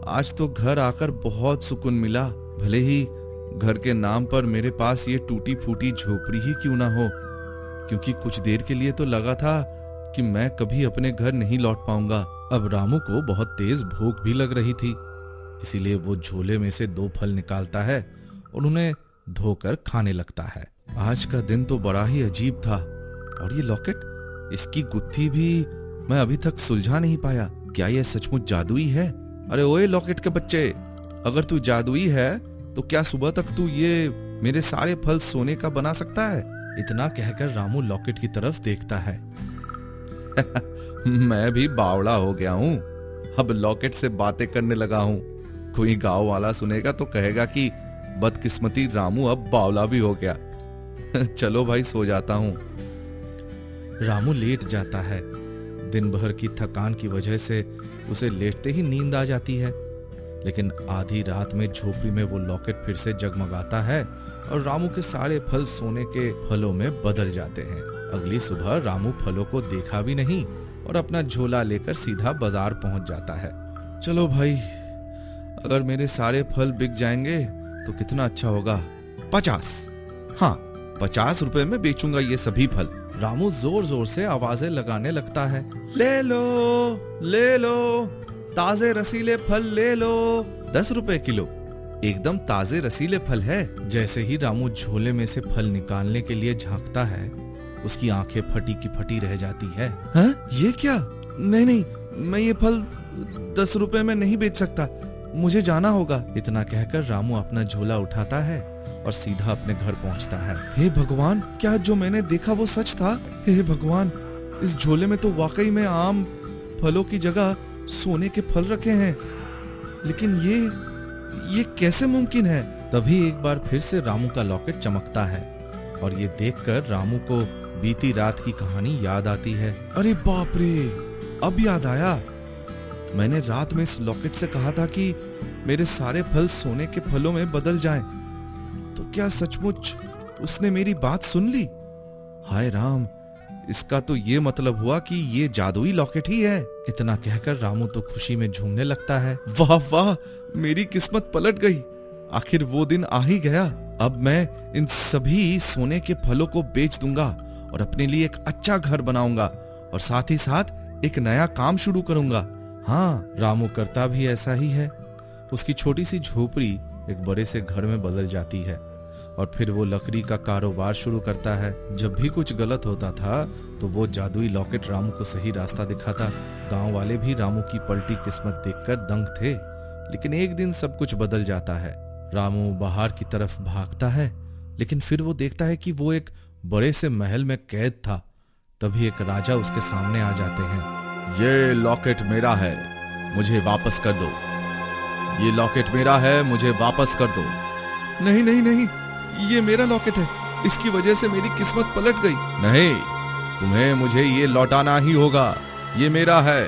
आज तो घर आकर बहुत सुकून मिला। भले ही घर के नाम पर मेरे पास ये टूटी फूटी झोपड़ी ही क्यों ना हो, क्योंकि कुछ देर के लिए तो लगा था कि मैं कभी अपने घर नहीं लौट पाऊंगा। अब रामू को बहुत तेज भूख भी लग रही थी, इसीलिए वो झोले में से 2 फल निकालता है और उन्हें धोकर खाने लगता है। आज का दिन तो बड़ा ही अजीब था। और ये लॉकेट, इसकी गुत्थी भी मैं अभी तक सुलझा नहीं पाया। क्या यह सचमुच जादुई है? अरे ओए लॉकेट के बच्चे, अगर तू जादुई है तो क्या सुबह तक तू ये मेरे सारे फल सोने का बना सकता है? इतना कहकर रामू लॉकेट की तरफ देखता है। मैं भी बावड़ा हो गया हूँ, अब लॉकेट से बातें करने लगा हूँ। कोई गांव वाला सुनेगा तो कहेगा कि बदकिस्मती रामू अब बावला भी हो गया। चलो भाई, सो जाता हूँ। रामू लेट जाता है। दिन भर की थकान की वजह से उसे लेटते ही नींद आ जाती है, लेकिन आधी रात में झोपड़ी में वो लॉकेट फिर से जगमगाता है और रामू के सारे फल सोने के फलों में बदल जाते हैं। अगली सुबह रामू फलों को देखा भी नहीं और अपना झोला लेकर सीधा बाजार पहुंच जाता है। चलो भाई, अगर मेरे सारे फल बिक जाएंगे तो कितना अच्छा होगा। 50 रुपए में बेचूंगा ये सभी फल। रामू जोर जोर से आवाजें लगाने लगता है। ले लो, ताजे रसीले फल ले लो, 10 रुपए किलो, एकदम ताजे रसीले फल है। जैसे ही रामू झोले में से फल निकालने के लिए झांकता है, उसकी आंखें फटी की फटी रह जाती है। हाँ? ये क्या? नहीं, मैं ये फल 10 रुपए में नहीं बेच सकता, मुझे जाना होगा। इतना कहकर रामू अपना झोला उठाता है और सीधा अपने घर पहुंचता है। हे भगवान, क्या जो मैंने देखा वो सच था? हे भगवान, इस झोले में तो वाकई में आम फलों की जगह सोने के फल रखे हैं, लेकिन ये कैसे मुमकिन है? तभी एक बार फिर से रामू का लॉकेट चमकता है और ये देखकर रामू को बीती रात की कहानी याद आती है। अरे बाप रे, अब याद आया। मैंने रात में इस लॉकेट से कहा था कि मेरे सारे फल सोने के फलों में बदल जाएं। तो क्या सचमुच उसने मेरी बात सुन ली? हाय राम, इसका तो ये मतलब हुआ कि ये जादुई लॉकेट ही है। इतना कहकर रामू तो खुशी में झूमने लगता है। वाह वाह, मेरी किस्मत पलट गई, आखिर वो दिन आ ही गया। अब मैं इन सभी सोने के फलों को बेच दूंगा और अपने लिए एक अच्छा घर बनाऊंगा और साथ ही साथ एक नया काम शुरू करूंगा। हाँ, रामू करता भी ऐसा ही है। उसकी छोटी सी झोपड़ी एक बड़े से घर में बदल जाती है और फिर वो लकड़ी का कारोबार शुरू करता है। जब भी कुछ गलत होता था तो वो जादुई लॉकेट रामू को सही रास्ता दिखाता। गांव वाले भी रामू की पलटी किस्मत देखकर दंग थे, लेकिन एक दिन सब कुछ बदल जाता है। रामू बाहर की तरफ भागता है, लेकिन फिर वो देखता है कि वो एक बड़े से महल में कैद था। तभी एक राजा उसके सामने आ जाते हैं। ये लॉकेट मेरा है, मुझे वापस कर दो। ये लॉकेट मेरा है, मुझे वापस कर दो। नहीं, ये मेरा लॉकेट है, इसकी वजह से मेरी किस्मत पलट गई। नहीं, तुम्हें मुझे ये लौटाना ही होगा, ये मेरा है।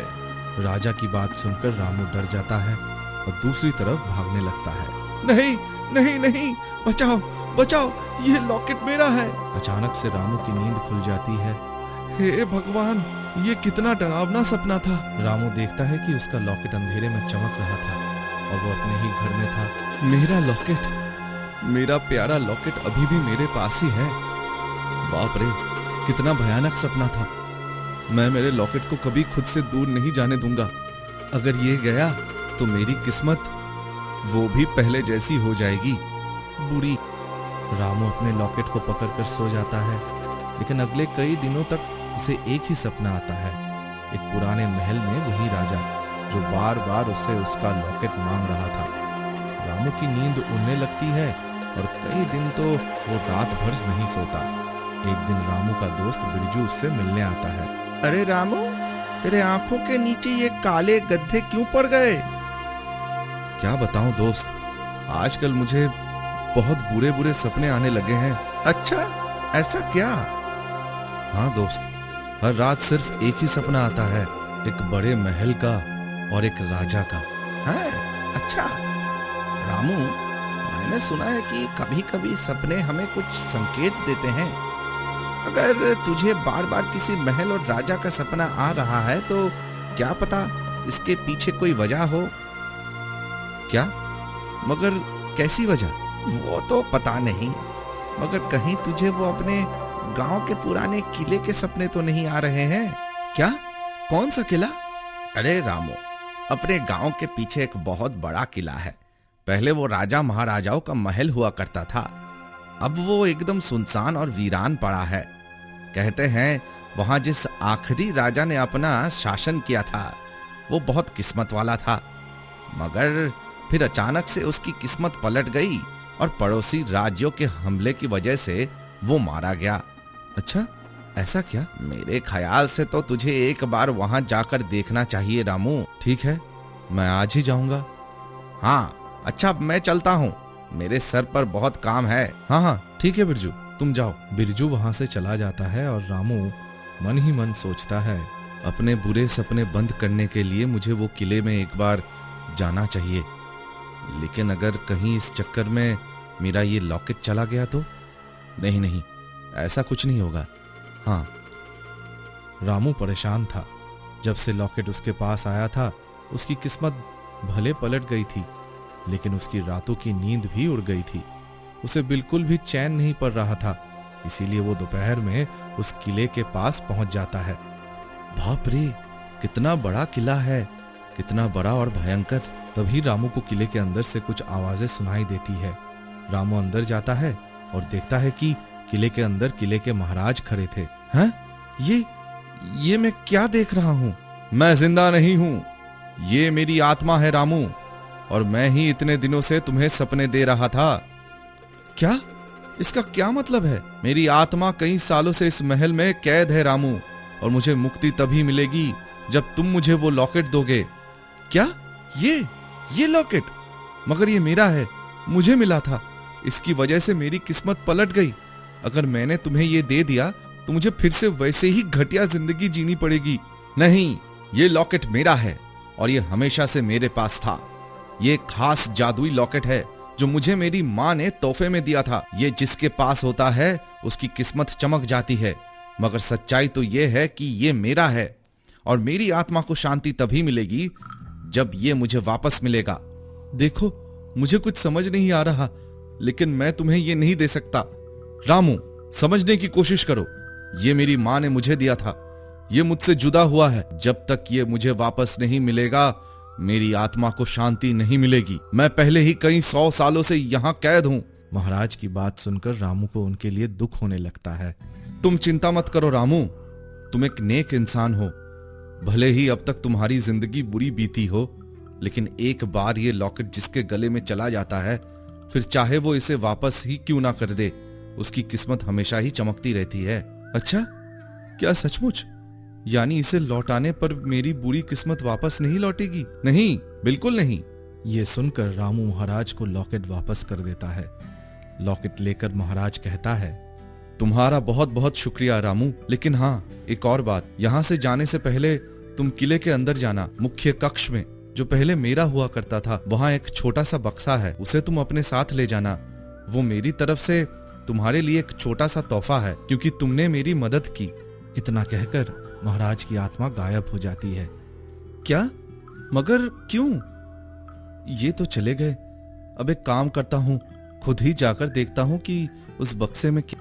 राजा की बात सुनकर रामू डर जाता है और दूसरी तरफ भागने लगता है। नहीं, बचाओ, ये लॉकेट मेरा है। अचानक से रामू की नींद खुल जाती है। हे भगवान, ये कितना डरावना सपना था। रामू देखता है कि उसका लॉकेट अंधेरे में चमक रहा था और वो अपने ही घर में था। मेरा लॉकेट, मेरा प्यारा लॉकेट अभी भी मेरे पास ही है। बाप रे, कितना भयानक सपना था। मैं मेरे लॉकेट को कभी खुद से दूर नहीं जाने दूंगा। अगर ये गया तो मेरी किस्मत वो भी पहले जैसी हो जाएगी, बुरी। रामू अपने लॉकेट को पकड़कर सो जाता है, लेकिन अगले कई दिनों तक उसे एक ही सपना आता है। एक पुराने महल में वही राजा जो बार बार उससे उसका लॉकेट मांग रहा था। रामू की नींद उड़ने लगती है और कई दिन तो वो रात भर नहीं सोता। एक दिन रामू का दोस्त बिरजू उससे मिलने आता है। अरे रामू, तेरे आंखों के नीचे ये काले गड्ढे क्यों पड़ गए? क्या बताऊं दोस्त, आजकल मुझे बहुत बुरे सपने आने लगे हैं। अच्छा, ऐसा क्या? हाँ दोस्त, हर रात सिर्फ एक ही सपना आता है, एक बड़े महल का और एक राजा का। है? अच्छा रामू, मैंने सुना है कि कभी कभी सपने हमें कुछ संकेत देते हैं। अगर तुझे बार बार किसी महल और राजा का सपना आ रहा है तो क्या पता इसके पीछे कोई वजह हो। क्या? मगर कैसी वजह? वो तो पता नहीं, मगर कहीं तुझे वो अपने गांव के पुराने किले के सपने तो नहीं आ रहे हैं? क्या? कौन सा किला? अरे रामू, अपने गांव के पीछे एक बहुत बड़ा किला है। पहले वो राजा महाराजाओं का महल हुआ करता था, अब वो एकदम सुनसान और वीरान पड़ा है। कहते हैं वहां जिस आखिरी राजा ने अपना शासन किया था वो बहुत किस्मत वाला था, मगर फिर अचानक से उसकी किस्मत पलट गई और पड़ोसी राज्यों के हमले की वजह से वो मारा गया। अच्छा, ऐसा क्या? मेरे ख्याल से तो तुझे एक बार वहां जाकर देखना चाहिए रामू। ठीक है, मैं आज ही जाऊंगा। हाँ, अच्छा मैं चलता हूँ, मेरे सर पर बहुत काम है। हाँ हाँ ठीक है बिरजू, तुम जाओ। बिरजू वहां से चला जाता है और रामू मन ही मन सोचता है, अपने बुरे सपने बंद करने के लिए मुझे वो किले में एक बार जाना चाहिए, लेकिन अगर कहीं इस चक्कर में मेरा ये लॉकेट चला गया तो? नहीं नहीं, ऐसा कुछ नहीं होगा। हाँ। रामू परेशान था। जब से लॉकेट उसके पास आया था उसकी किस्मत भले पलट गई थी, लेकिन उसकी रातों की नींद भी उड़ गई थी। उसे बिल्कुल भी चैन नहीं पड़ रहा था, इसीलिए वो दोपहर में उस किले के पास पहुंच जाता है। बाप रे, कितना बड़ा किला है, कितना बड़ा और भयंकर। तभी रामू को किले के अंदर से कुछ आवाजें सुनाई देती है। रामू अंदर जाता है और देखता है कि किले के अंदर किले के महाराज खड़े थे। हैं? ये मैं क्या देख रहा हूं? मैं जिंदा नहीं हूं, ये मेरी आत्मा है रामू, और मैं ही इतने दिनों से तुम्हें सपने दे रहा था। क्या? इसका क्या मतलब है? मेरी आत्मा कई सालों से इस महल में कैद है रामू, और मुझे मुक्ति तभी मिलेगी जब तुम मुझे वो लॉकेट दोगे। क्या? ये लॉकेट? मगर ये मेरा है, मुझे मिला था, इसकी वजह से मेरी किस्मत पलट गई। अगर मैंने तुम्हें ये दे दिया तो मुझे फिर से वैसे ही घटिया जिंदगी जीनी पड़ेगी। नहीं, ये लॉकेट मेरा है और ये हमेशा से मेरे पास था। ये खास जादुई लॉकेट है जो मुझे मेरी माँ ने तोहफे में दिया था। ये जिसके पास होता है उसकी किस्मत चमक जाती है, मगर सच्चाई तो ये है कि ये मेरा है और मेरी आत्मा को शांति तभी मिलेगी जब ये मुझे वापस मिलेगा। देखो, मुझे कुछ समझ नहीं आ रहा, लेकिन मैं तुम्हें ये नहीं दे सकता। रामू, समझने की कोशिश करो, ये मेरी माँ ने मुझे दिया था, ये मुझसे जुदा हुआ है। जब तक ये मुझे वापस नहीं मिलेगा मेरी आत्मा को शांति नहीं मिलेगी। मैं पहले ही कई 100 सालों से यहाँ कैद हूँ। महाराज की बात सुनकर रामू को उनके लिए दुख होने लगता है। तुम चिंता मत करो रामू, तुम एक नेक इंसान हो। भले ही अब तक तुम्हारी जिंदगी बुरी बीती हो, लेकिन एक बार ये लॉकेट जिसके गले में चला जाता है, फिर चाहे वो इसे वापस ही क्यों ना कर दे, उसकी किस्मत हमेशा ही चमकती रहती है। अच्छा, क्या सचमुच? यानी इसे लौटाने पर मेरी बुरी किस्मत वापस नहीं लौटेगी? नहीं, बिल्कुल नहीं। ये सुनकर रामू महाराज को लॉकेट वापस कर देता है। लॉकेट लेकर महाराज कहता है, तुम्हारा बहुत बहुत शुक्रिया रामू, लेकिन हाँ, एक और बात, यहाँ से जाने से पहले तुम किले के अंदर जाना। मुख्य कक्ष में, जो पहले मेरा हुआ करता था, वहाँ एक छोटा सा बक्सा है, उसे तुम अपने साथ ले जाना। वो मेरी तरफ से तुम्हारे लिए एक छोटा सा तोहफा है, क्योंकि तुमने मेरी मदद की। इतना कहकर महाराज की आत्मा गायब हो जाती है। क्या? मगर क्यों? ये तो चले गए। अब एक काम करता हूँ, खुद ही जाकर देखता हूँ कि उस बक्से में क्या